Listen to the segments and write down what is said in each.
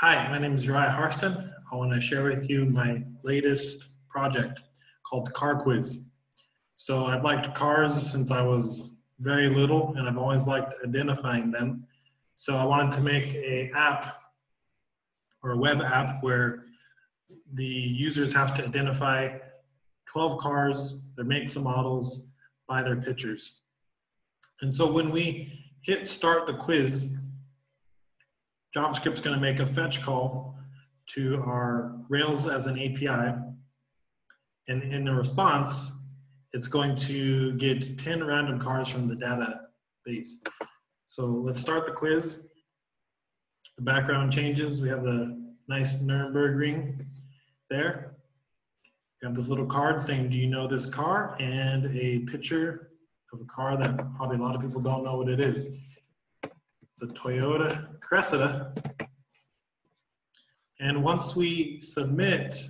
Hi, my name is Uriah Harston. I want to share with you my latest project called CarQuiz. So I've liked cars since I was very little, and I've always liked identifying them. So I wanted to make an app or a web app where the users have to identify 12 cars, their makes and models, by their pictures. And so when we hit start the quiz, JavaScript's going to make a fetch call to our Rails as an API. And in the response, it's going to get 10 random cars from the database. So let's start the quiz. The background changes. We have the nice Nuremberg ring there. We have this little card saying, do you know this car? And a picture of a car that probably a lot of people don't know what it is. It's a Toyota Cressida. And once we submit,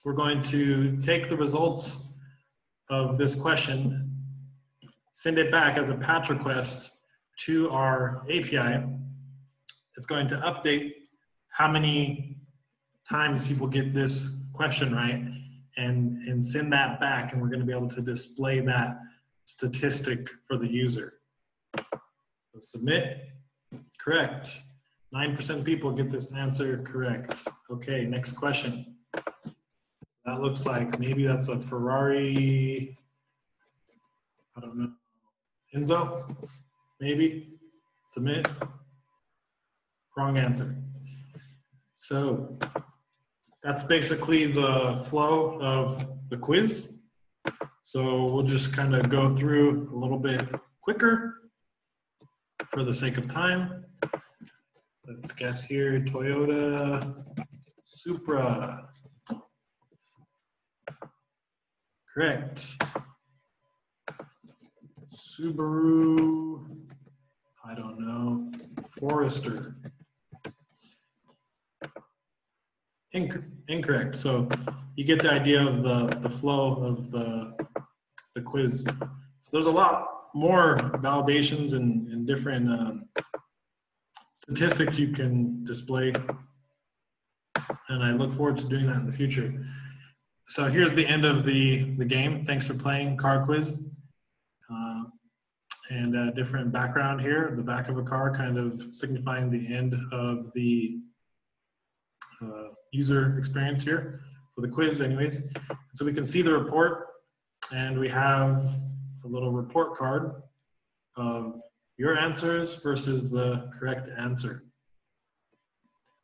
we're going to take the results of this question, send it back as a patch request to our API. It's going to update how many times people get this question right and send that back, and we're going to be able to display that statistic for the user. So submit, correct. 9% of people get this answer correct. Okay, next question. That looks like maybe that's a Ferrari, I don't know, Enzo, maybe. Submit, wrong answer. So that's basically the flow of the quiz. So we'll just kind of go through a little bit quicker for the sake of time. Let's guess here, Toyota Supra. Correct. Subaru, I don't know, Forester. Incorrect. So you get the idea of the flow of the quiz. So there's a lot more validations and different statistics you can display, and I look forward to doing that in the future. So here's the end of the game. Thanks for playing CarQuiz. And a different background here, the back of a car kind of signifying the end of the user experience here for the quiz anyways. So we can see the report, and we have a little report card of your answers versus the correct answer.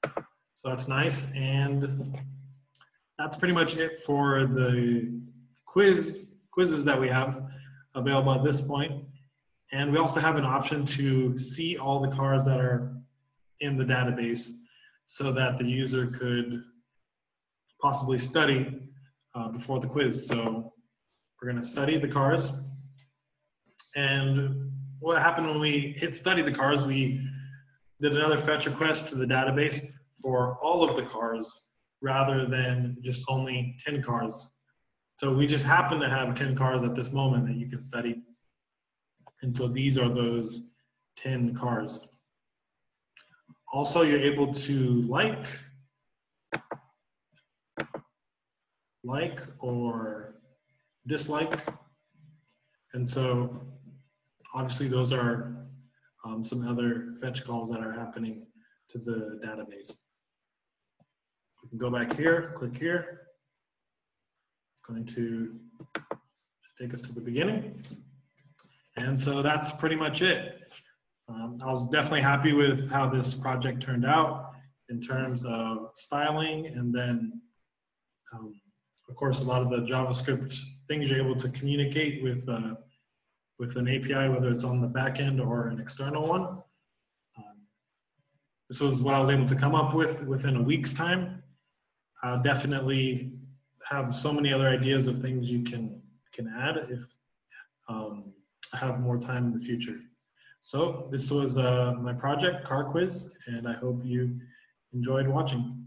So that's nice, and that's pretty much it for the quizzes that we have available at this point. And we also have an option to see all the cars that are in the database so that the user could possibly study before the quiz. So we're going to study the cars. And what happened when we hit study the cars, we did another fetch request to the database for all of the cars rather than just only 10 cars. So we just happen to have 10 cars at this moment that you can study. And so these are those 10 cars. Also, you're able to like or dislike. And so obviously those are some other fetch calls that are happening to the database. We can go back here, click here. It's going to take us to the beginning. And so that's pretty much it. I was definitely happy with how this project turned out in terms of styling, and then of course a lot of the JavaScript things you're able to communicate with an API, whether it's on the back end or an external one. This was what I was able to come up with within a week's time. I'll definitely have so many other ideas of things you can add if I have more time in the future. So this was my project, CarQuiz, and I hope you enjoyed watching.